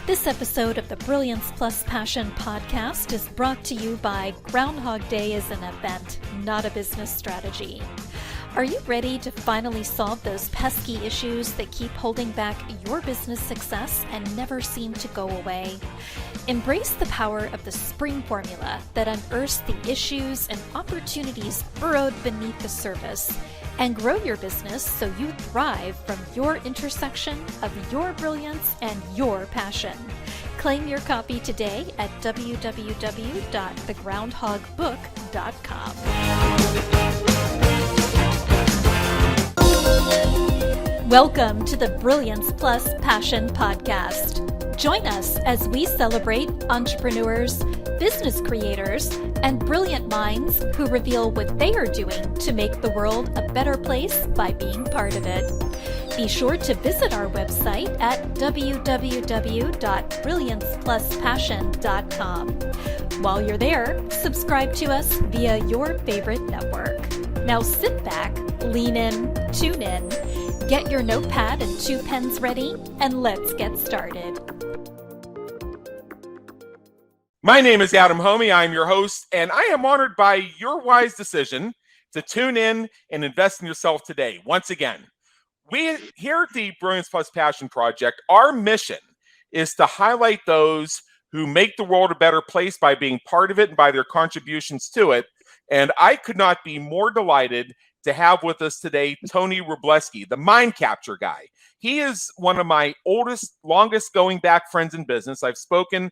This episode of the Brilliance Plus Passion podcast is brought to you by Groundhog Day is an event, not a business strategy. Are you ready to finally solve those pesky issues that keep holding back your business success and never seem to go away? Embrace the power of the S.P.R.I.N.G formula that unearths the issues and opportunities burrowed beneath the surface, and grow your business so you thrive from your intersection of your brilliance and your passion. Claim your copy today at www.thegroundhogbook.com. Welcome to the Brilliance Plus Passion podcast. Join us as we celebrate entrepreneurs, business creators, and brilliant minds who reveal what they are doing to make the world a better place by being part of it. Be sure to visit our website at www.brilliancepluspassion.com. While you're there, subscribe to us via your favorite network. Now sit back, lean in, tune in, get your notepad and 2 pens ready, and let's get started. My name is Adam Homey. I'm your host, and I am honored by your wise decision to tune in and invest in yourself today. Once again, we here at the Brilliance Plus Passion Project, our mission is to highlight those who make the world a better place by being part of it and by their contributions to it. And I could not be more delighted to have with us today Tony Rubleski, the Mind Capture guy. He is one of my oldest, longest going back friends in business. I spoke at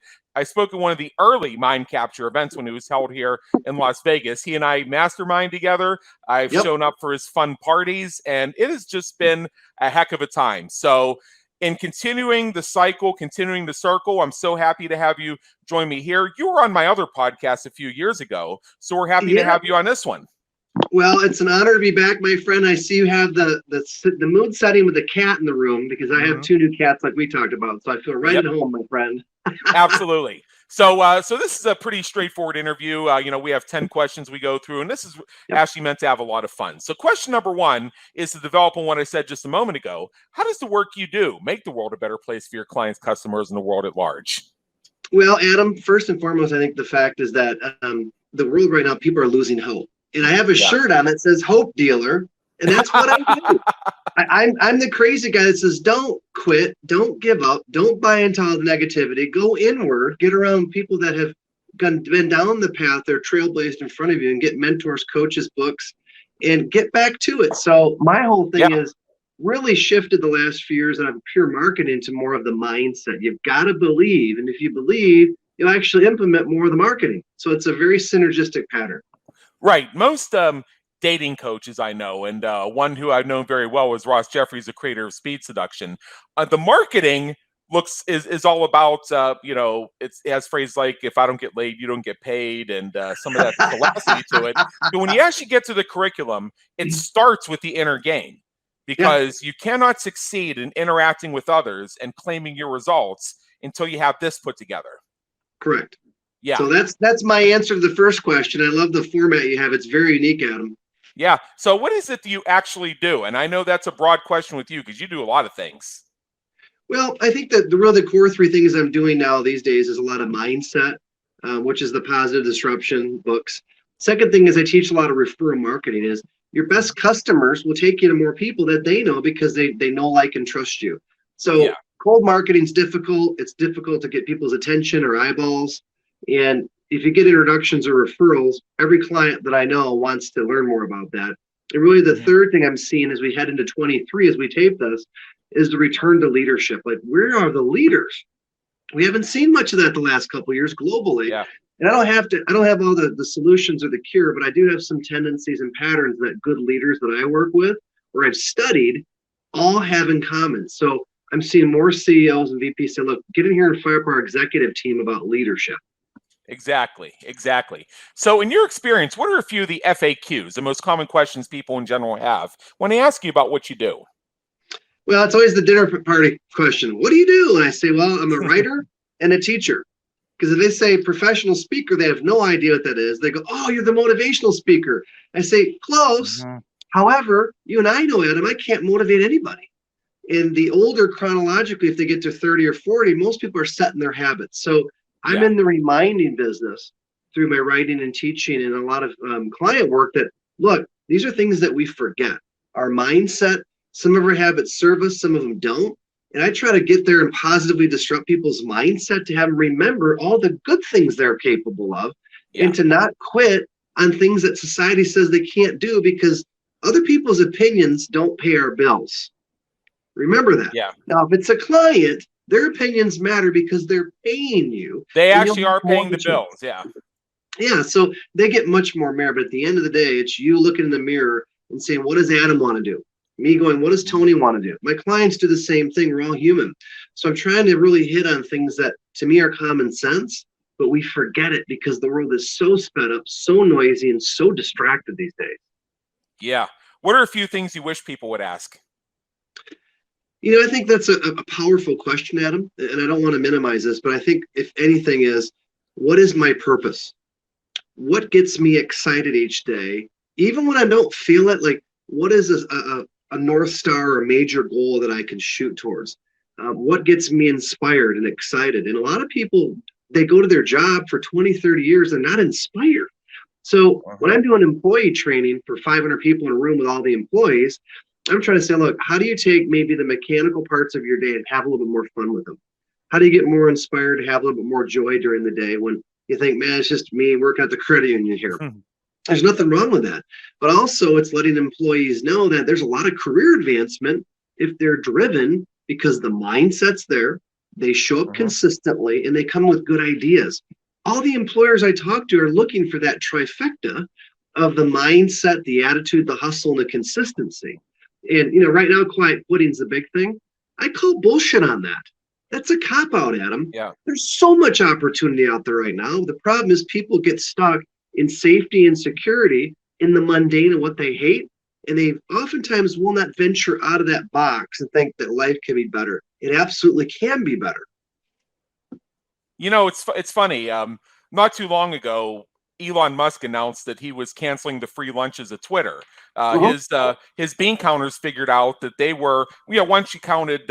one of the early Mind Capture events when it was held here in Las Vegas. He and I mastermind together. I've shown up for his fun parties, and it has just been a heck of a time. So in continuing the cycle, continuing the circle, I'm so happy to have you join me here. You were on my other podcast a few years ago, so we're happy to have you on this one. Well, it's an honor to be back, my friend. I see you have the mood setting with the cat in the room because I have 2 new cats like we talked about. So I feel right at home, my friend. Absolutely. So this is a pretty straightforward interview. We have 10 questions we go through, and this is actually meant to have a lot of fun. So question number 1 is to develop on what I said just a moment ago. How does the work you do make the world a better place for your clients, customers, and the world at large? Well, Adam, first and foremost, I think the fact is that the world right now, people are losing hope. And I have a shirt on that says Hope Dealer, and that's what I do. I'm the crazy guy that says, don't quit, don't give up, don't buy into all the negativity, go inward, get around people that have been down the path, they're trailblazed in front of you, and get mentors, coaches, books, and get back to it. So my whole thing is really shifted the last few years out of pure marketing to more of the mindset. You've got to believe, and if you believe, you'll actually implement more of the marketing. So it's a very synergistic pattern. Right. Most dating coaches I know, and one who I've known very well was Ross Jeffries, the creator of Speed Seduction. The marketing is all about, it has phrases like, if I don't get laid, you don't get paid, and some of that philosophy to it. But when you actually get to the curriculum, it starts with the inner game, because you cannot succeed in interacting with others and claiming your results until you have this put together. Correct. Yeah. So that's my answer to the first question. I love the format you have. It's very unique, Adam. Yeah. So what is it that you actually do? And I know that's a broad question with you because you do a lot of things. Well, I think that the core 3 things I'm doing now these days is a lot of mindset, which is the positive disruption books. Second thing is I teach a lot of referral marketing. Is your best customers will take you to more people that they know because they know, like, and trust you. So cold marketing is difficult. It's difficult to get people's attention or eyeballs. And if you get introductions or referrals, every client that I know wants to learn more about that. And really the third thing I'm seeing as we head into 23, as we tape this, is the return to leadership. Like, where are the leaders? We haven't seen much of that the last couple of years globally. Yeah. And I don't have all the solutions or the cure, but I do have some tendencies and patterns that good leaders that I work with or I've studied all have in common. So I'm seeing more CEOs and VPs say, look, get in here and fire up our executive team about leadership. Exactly. So in your experience, what are a few of the FAQs, the most common questions people in general have when they ask you about what you do? Well, it's always the dinner party question. What do you do? And I say, well, I'm a writer and a teacher. Because if they say professional speaker, they have no idea what that is. They go, oh, you're the motivational speaker. I say, close. However, you and I know, Adam, I can't motivate anybody. And the older chronologically, if they get to 30 or 40, most people are set in their habits. So I'm in the reminding business through my writing and teaching and a lot of client work that, look, these are things that we forget. Our mindset, some of our habits serve us, some of them don't. And I try to get there and positively disrupt people's mindset to have them remember all the good things they're capable of and to not quit on things that society says they can't do because other people's opinions don't pay our bills. Remember that. Yeah. Now, if it's a client, their opinions matter because they're paying you. They actually are paying the bills. Yeah. Yeah. So they get much more merit. But at the end of the day, it's you looking in the mirror and saying, what does Adam want to do? Me going, what does Tony want to do? My clients do the same thing. We're all human. So I'm trying to really hit on things that to me are common sense, but we forget it because the world is so sped up, so noisy, and so distracted these days. Yeah. What are a few things you wish people would ask? I think that's a powerful question, Adam, and I don't want to minimize this, but I think if anything is, what is my purpose? What gets me excited each day? Even when I don't feel it, like what is a North Star or a major goal that I can shoot towards? What gets me inspired and excited? And a lot of people, they go to their job for 20, 30 years, they're not inspired. So when I'm doing employee training for 500 people in a room with all the employees, I'm trying to say, look, how do you take maybe the mechanical parts of your day and have a little bit more fun with them? How do you get more inspired to have a little bit more joy during the day when you think, man, it's just me working at the credit union here? There's nothing wrong with that. But also it's letting employees know that there's a lot of career advancement if they're driven because the mindset's there, they show up consistently, and they come with good ideas. All the employers I talk to are looking for that trifecta of the mindset, the attitude, the hustle, and the consistency. And, right now, client quitting's the big thing. I call bullshit on that. That's a cop-out, Adam. Yeah. There's so much opportunity out there right now. The problem is people get stuck in safety and security in the mundane and what they hate. And they oftentimes will not venture out of that box and think that life can be better. It absolutely can be better. It's funny. Not too long ago, Elon Musk announced that he was canceling the free lunches at Twitter. His bean counters figured out that they were, once you counted,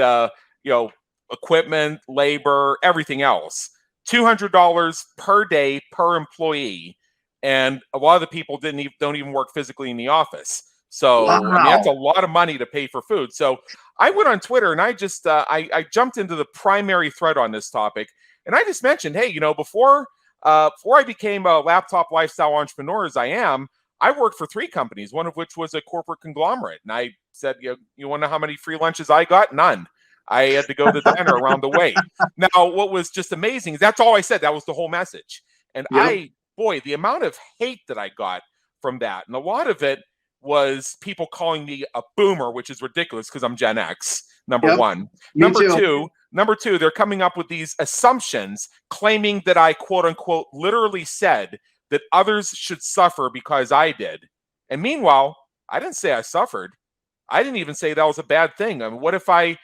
equipment, labor, everything else, $200 per day per employee, and a lot of the people don't even work physically in the office. So that's a lot of money to pay for food. So I went on Twitter and I just I jumped into the primary thread on this topic, and I just mentioned, hey, before I became a laptop lifestyle entrepreneur as I am, I worked for 3 companies, one of which was a corporate conglomerate. And I said, you want to know how many free lunches I got? None. I had to go to the diner around the way. Now, what was just amazing is that's all I said. That was the whole message. And the amount of hate that I got from that. And a lot of it was people calling me a boomer, which is ridiculous because I'm Gen X, number one. Number two, they're coming up with these assumptions claiming that I, quote unquote, literally said that others should suffer because I did. And meanwhile, I didn't say I suffered. I didn't even say that was a bad thing. I mean, what if I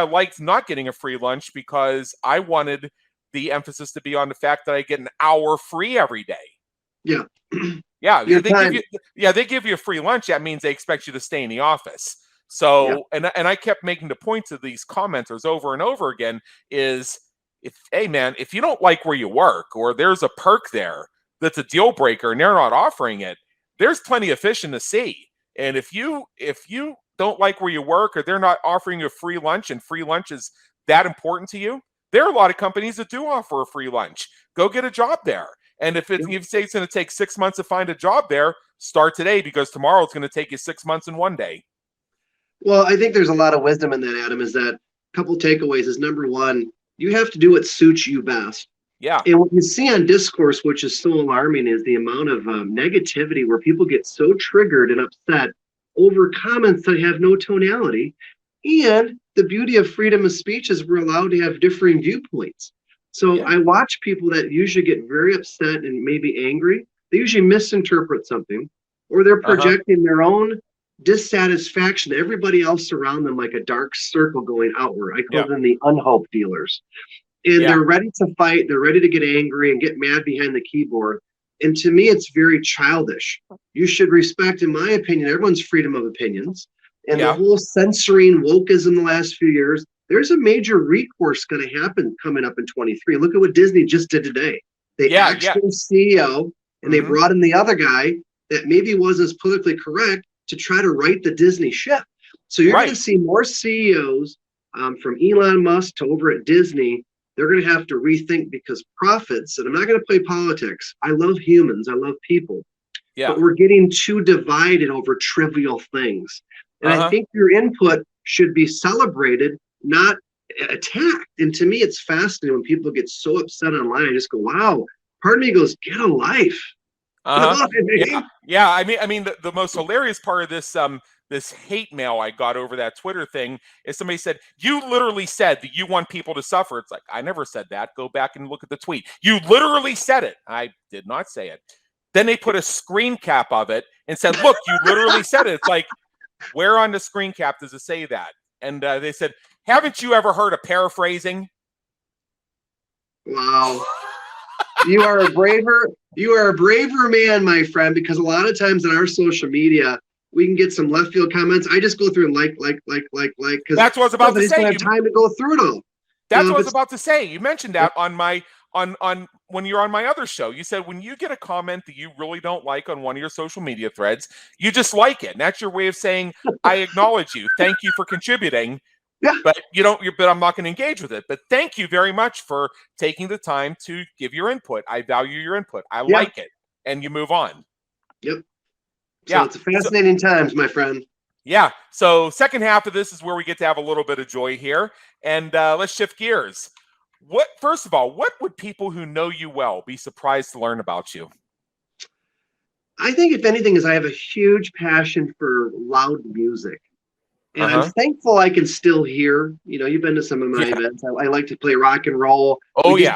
liked not getting a free lunch because I wanted the emphasis to be on the fact that I get an hour free every day? Yeah. Yeah. They give you a free lunch. That means they expect you to stay in the office. So, and I kept making the point to these commenters over and over again is, if you don't like where you work, or there's a perk there that's a deal breaker and they're not offering it, there's plenty of fish in the sea. And if you don't like where you work, or they're not offering you a free lunch, and free lunch is that important to you, there are a lot of companies that do offer a free lunch. Go get a job there. And if you say it's going to take 6 months to find a job there, start today, because tomorrow it's going to take you 6 months and 1 day. Well, I think there's a lot of wisdom in that, Adam, is that a couple takeaways is, number one, you have to do what suits you best. Yeah. And what you see on discourse, which is so alarming, is the amount of negativity where people get so triggered and upset over comments that have no tonality. And the beauty of freedom of speech is we're allowed to have differing viewpoints. So I watch people that usually get very upset and maybe angry. They usually misinterpret something, or they're projecting their own dissatisfaction to everybody else around them, like a dark circle going outward. I call them the unhope dealers. And they're ready to fight. They're ready to get angry and get mad behind the keyboard. And to me, it's very childish. You should respect, in my opinion, everyone's freedom of opinions. and the Yeah. whole censoring wokeism the last few years, there's a major recourse going to happen coming up in 23. Look at what Disney just did today. They Yeah. axed Yeah. their CEO and they brought in the other guy that maybe wasn't as politically correct to try to right the Disney ship. So you're going to see more CEOs from Elon Musk to over at Disney. They're going to have to rethink because profits, and I'm not going to play politics. I love humans. I love people. Yeah. But we're getting too divided over trivial things. And I think your input should be celebrated, not attacked. And to me, it's fascinating when people get so upset online. I just go, wow. Part of me goes, get a life. You know what I mean? Yeah. I mean, the most hilarious part of this this hate mail I got over that Twitter thing is somebody said, you literally said that you want people to suffer. It's like, I never said that. Go back and look at the tweet. You literally said it. I did not say it. Then they put a screen cap of it and said, look, you literally said it. It's like, where on the screen cap does it say that? And they said, haven't you ever heard of paraphrasing? Wow. You are a braver man, my friend, because a lot of times in our social media, we can get some left field comments. I just go through and like, because that's what I was about to say. I don't have time to go through it all. That's what I was about to say. You mentioned that on my on when you're on my other show. You said when you get a comment that you really don't like on one of your social media threads, you just like it. And that's your way of saying, I acknowledge you. Thank you for contributing. Yeah. But but I'm not going to engage with it. But thank you very much for taking the time to give your input. I value your input. I like it. And you move on. Yep. So it's a fascinating times, my friend. Yeah. So second half of this is where we get to have a little bit of joy here. And let's shift gears. First of all, what would people who know you well be surprised to learn about you? I think if anything is I have a huge passion for loud music. And I'm thankful I can still hear. You know, you've been to some of my events. I like to play rock and roll. We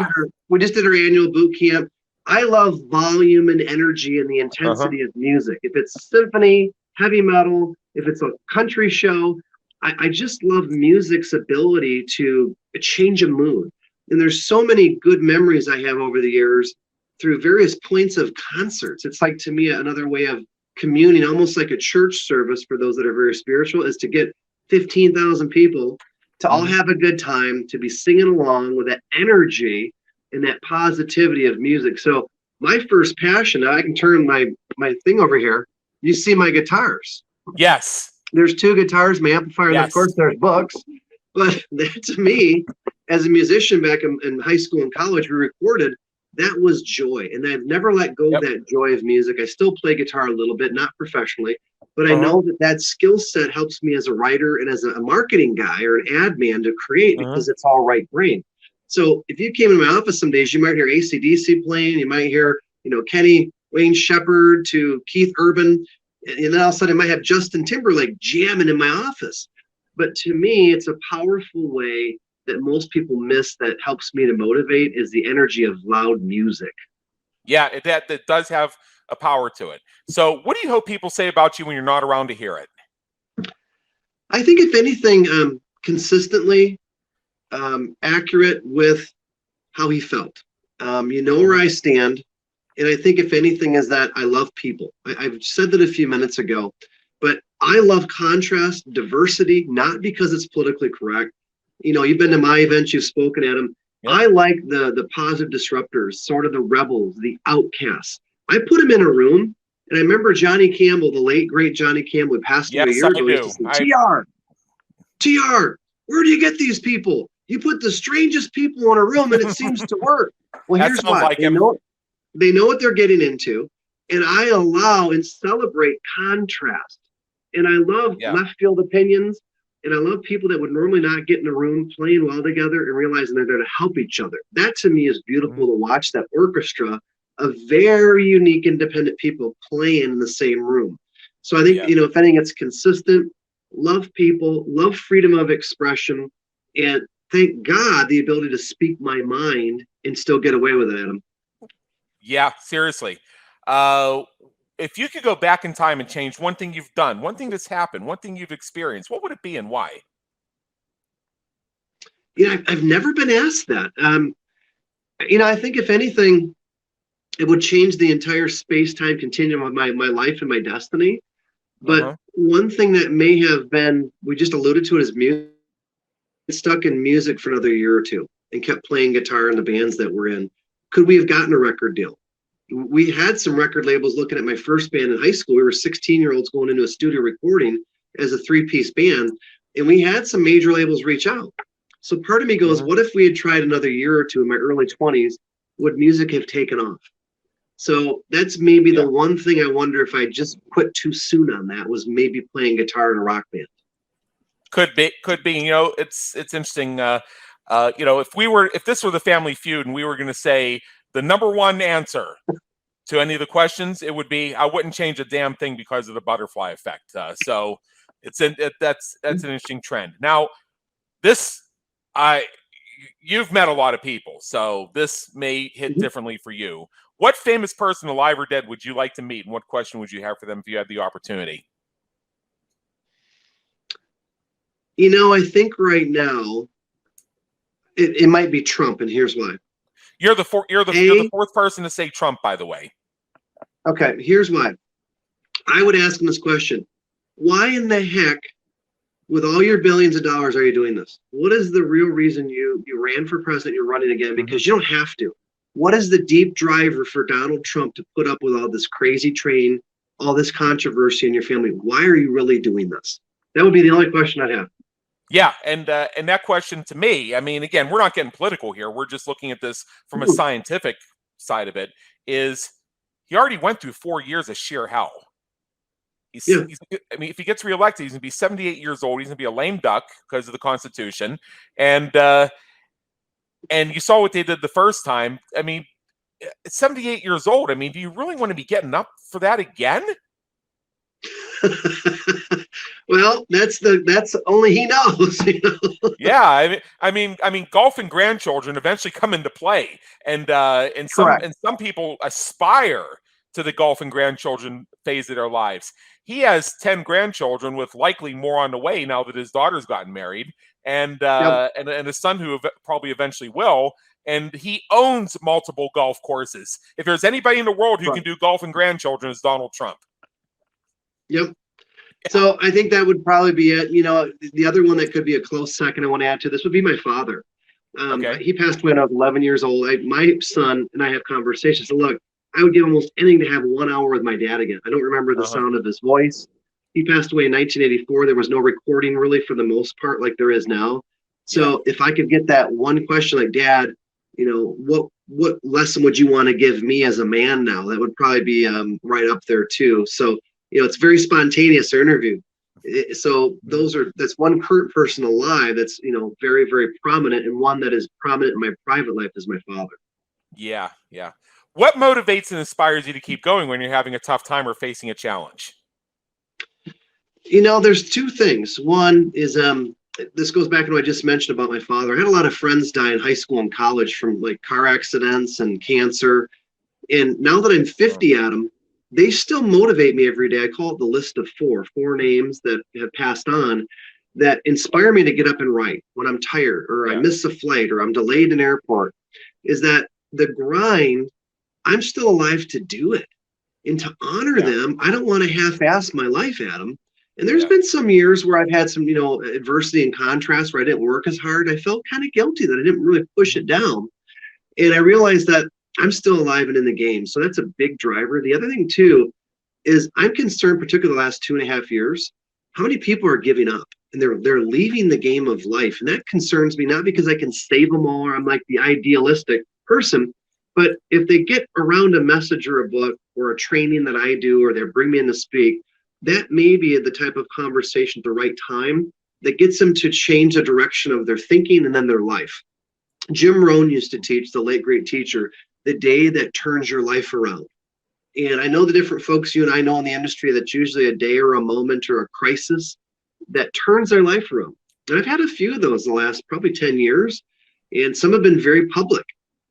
just did our annual boot camp. I love volume and energy and the intensity of music. If it's symphony, heavy metal, if it's a country show, I just love music's ability to change a mood. And there's so many good memories I have over the years through various points of concerts. It's like, to me, another way of communing, almost like a church service for those that are very spiritual, is to get 15,000 people to all have a good time, to be singing along with that energy and that positivity of music. So my first passion, I can turn my thing over here. You see my guitars. Yes. There's 2 guitars, my amplifier, and of course there's books. But that, to me, as a musician back in high school and college, we recorded. That was joy. And I've never let go of that joy of music. I still play guitar a little bit, not professionally, but I know that skill set helps me as a writer and as a marketing guy or an ad man to create, because it's all right brain. So if you came in my office some days, you might hear AC/DC playing, you might hear, Kenny Wayne Shepherd to Keith Urban, and then all of a sudden I might have Justin Timberlake jamming in my office. But to me, it's a powerful way that most people miss that helps me to motivate, is the energy of loud music. Yeah, that does have a power to it. So what do you hope people say about you when you're not around to hear it? I think if anything, consistently accurate with how he felt. Where I stand. And I think if anything is that I love people. I've said that a few minutes ago, but I love contrast, diversity, not because it's politically correct. You've been to my events, you've spoken at them. Yep. I like the positive disruptors, sort of the rebels, the outcasts. I put them in a room, and I remember Johnny Campbell, the late, great Johnny Campbell, who passed away a year ago. He used to say, TR, where do you get these people? You put the strangest people in a room, and it seems to work. Well, here's why. Like they know what they're getting into, and I allow and celebrate contrast. And I love left field opinions. And I love people that would normally not get in a room playing well together and realizing they're there to help each other. That, to me, is beautiful to watch, that orchestra of very unique, independent people playing in the same room. So I think, if anything, it's consistent, love people, love freedom of expression, and thank God the ability to speak my mind and still get away with it, Adam. Yeah, seriously. If you could go back in time and change one thing you've done, one thing that's happened, one thing you've experienced, what would it be and why? I've never been asked that. I think if anything, it would change the entire space-time continuum of my life and my destiny. But one thing that may have been, we just alluded to it, is music. Stuck in music for another year or two and kept playing guitar in the bands that we're in. Could we have gotten a record deal? We had some record labels looking at my first band in high school. We were 16-year-olds going into a studio recording as a 3-piece band, and we had some major labels reach out. So part of me goes, what if we had tried another year or two in my early 20s? Would music have taken off? So that's maybe the one thing I wonder if I just quit too soon on that, was maybe playing guitar in a rock band. Could be. You know, it's interesting. You know, if this were the Family Feud and we were going to say the number one answer to any of the questions, it would be, I wouldn't change a damn thing because of the butterfly effect. So that's an interesting trend. Now, you've met a lot of people, so this may hit differently for you. What famous person, alive or dead, would you like to meet, and what question would you have for them if you had the opportunity? You know, I think right now it might be Trump, and here's why. You're the fourth person to say Trump, by the way. Okay, here's why. I would ask him this question: why in the heck, with all your billions of dollars, are you doing this? What is the real reason you ran for president? You're running again because you don't have to. What is the deep driver for Donald Trump to put up with all this crazy train, all this controversy in your family? Why are you really doing this? That would be the only question I'd have. Yeah, and that question to me, I mean, again, we're not getting political here. We're just looking at this from a scientific side of it. Is he already went through 4 years of sheer hell? I mean, if he gets reelected, he's going to be 78 years old. He's going to be a lame duck because of the Constitution, and you saw what they did the first time. I mean, at 78 years old, I mean, do you really want to be getting up for that again? Well, that's only he knows. You know? Yeah, I mean, golf and grandchildren eventually come into play, and some people aspire to the golf and grandchildren phase of their lives. He has 10 grandchildren, with likely more on the way now that his daughter's gotten married, and a son who probably eventually will. And he owns multiple golf courses. If there's anybody in the world who can do golf and grandchildren, it's Donald Trump. Yep. So I think that would probably be it. You know, the other one that could be a close second I want to add to this would be my father. He passed away when I was 11 years old. My son and I have conversations. So look, I would give almost anything to have 1 hour with my dad again. I don't remember the sound of his voice. He passed away in 1984. There was no recording really for the most part like there is now. So if I could get that one question, like, Dad, you know, what lesson would you want to give me as a man now? That would probably be right up there too. So, you know, it's very spontaneous interview. So that's one current person alive that's, you know, very, very prominent, and one that is prominent in my private life is my father. Yeah. What motivates and inspires you to keep going when you're having a tough time or facing a challenge? You know, there's two things. One is, this goes back to what I just mentioned about my father. I had a lot of friends die in high school and college from like car accidents and cancer. And now that I'm 50 at them, they still motivate me every day. I call it the list of four names that have passed on that inspire me to get up and write when I'm tired, or I miss a flight, or I'm delayed in airport. Is that the grind? I'm still alive to do it. And to honor them, I don't want to half-ass my life, Adam. And there's been some years where I've had some, you know, adversity and contrast where I didn't work as hard. I felt kind of guilty that I didn't really push it down. And I realized that I'm still alive and in the game. So that's a big driver. The other thing too is I'm concerned, particularly the last 2.5 years, how many people are giving up and they're leaving the game of life. And that concerns me, not because I can save them all or I'm like the idealistic person, but if they get around a message or a book or a training that I do, or they bring me in to speak, that may be the type of conversation at the right time that gets them to change the direction of their thinking and then their life. Jim Rohn used to teach, the late great teacher, the day that turns your life around. And I know the different folks you and I know in the industry, that's usually a day or a moment or a crisis that turns their life around. And I've had a few of those in the last probably 10 years, and some have been very public.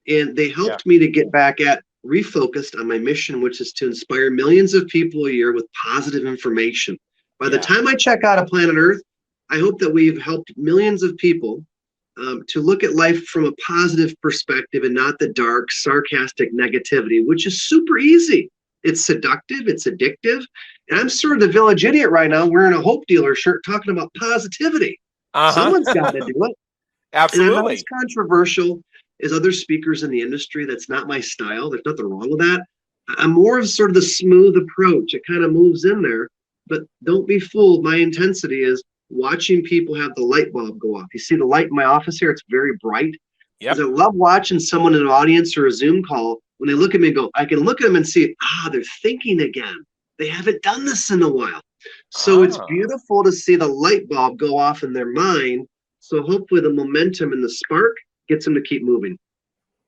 And they helped me to get back at refocused on my mission, which is to inspire millions of people a year with positive information. By the time I check out of planet Earth, I hope that we've helped millions of people to look at life from a positive perspective and not the dark, sarcastic negativity, which is super easy. It's seductive, it's addictive. And I'm sort of the village idiot right now wearing a hope dealer shirt talking about positivity. Someone's got to do it. And I'm not as Absolutely. controversial as other speakers in the industry. That's not my style. There's nothing wrong with that. I'm more of sort of the smooth approach. It kind of moves in there, but don't be fooled. My intensity is watching people have the light bulb go off. You see the light in my office here? It's very bright. Yep. Because I love watching someone in an audience or a Zoom call, when they look at me and go, I can look at them and see, they're thinking again. They haven't done this in a while. So it's beautiful to see the light bulb go off in their mind. So hopefully the momentum and the spark gets them to keep moving.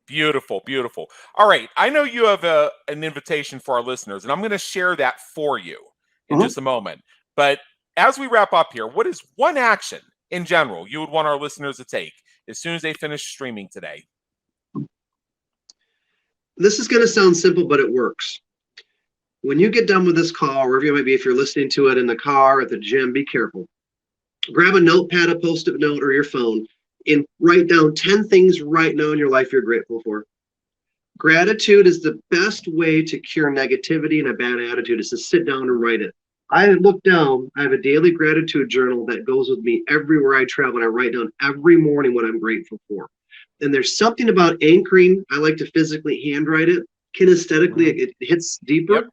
Beautiful, beautiful. All right. I know you have an invitation for our listeners, and I'm going to share that for you in just a moment. But as we wrap up here, what is one action in general you would want our listeners to take as soon as they finish streaming today? This is going to sound simple, but it works. When you get done with this call, wherever you might be, if you're listening to it in the car, at the gym, be careful. Grab a notepad, a post-it note, or your phone, and write down 10 things right now in your life you're grateful for. Gratitude is the best way to cure negativity and a bad attitude, is to sit down and write it. I look down, I have a daily gratitude journal that goes with me everywhere I travel, and I write down every morning what I'm grateful for. And there's something about anchoring. I like to physically handwrite it. Kinesthetically, it hits deeper. Yep.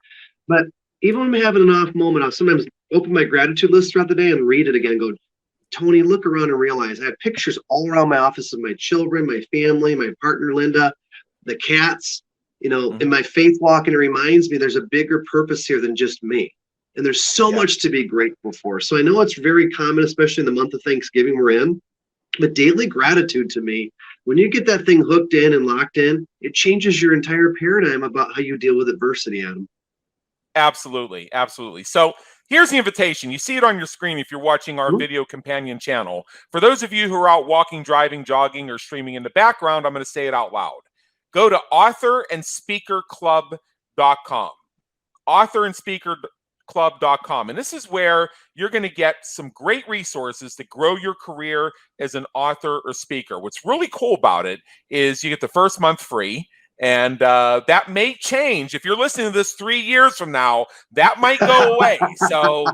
But even when I'm having an off moment, I'll sometimes open my gratitude list throughout the day and read it again and go, Tony, look around and realize I have pictures all around my office of my children, my family, my partner, Linda, the cats, in my faith walk. And it reminds me there's a bigger purpose here than just me. And there's so much to be grateful for. So I know it's very common, especially in the month of Thanksgiving we're in. But daily gratitude to me, when you get that thing hooked in and locked in, it changes your entire paradigm about how you deal with adversity, Adam. Absolutely. Absolutely. So here's the invitation. You see it on your screen if you're watching our video companion channel. For those of you who are out walking, driving, jogging, or streaming in the background, I'm going to say it out loud. Go to authorandSpeakerClub.com. authorandSpeakerClub.com. And this is where you're going to get some great resources to grow your career as an author or speaker. What's really cool about it is you get the first month free. And that may change. If you're listening to this 3 years from now, that might go away. So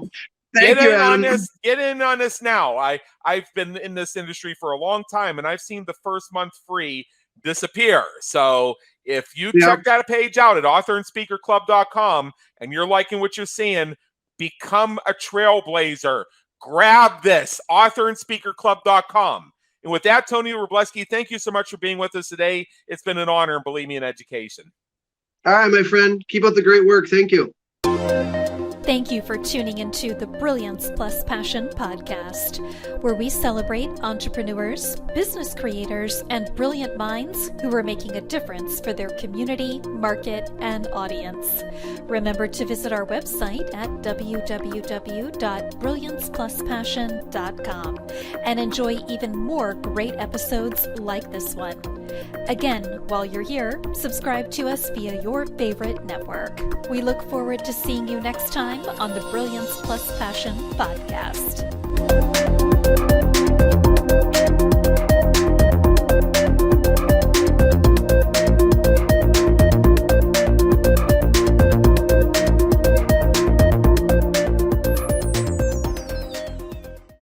get in on this now. I've been in this industry for a long time, and I've seen the first month free disappear. So if you check that page out at authorandSpeakerClub.com and you're liking what you're seeing, become a trailblazer. Grab this, authorandSpeakerClub.com. And with that, Tony Rubleski, thank you so much for being with us today. It's been an honor, and believe me, in education. All right, my friend. Keep up the great work. Thank you. Thank you for tuning into the Brilliance Plus Passion podcast, where we celebrate entrepreneurs, business creators, and brilliant minds who are making a difference for their community, market, and audience. Remember to visit our website at www.brilliancepluspassion.com and enjoy even more great episodes like this one. Again, while you're here, subscribe to us via your favorite network. We look forward to seeing you next time on the Brilliance Plus Passion podcast.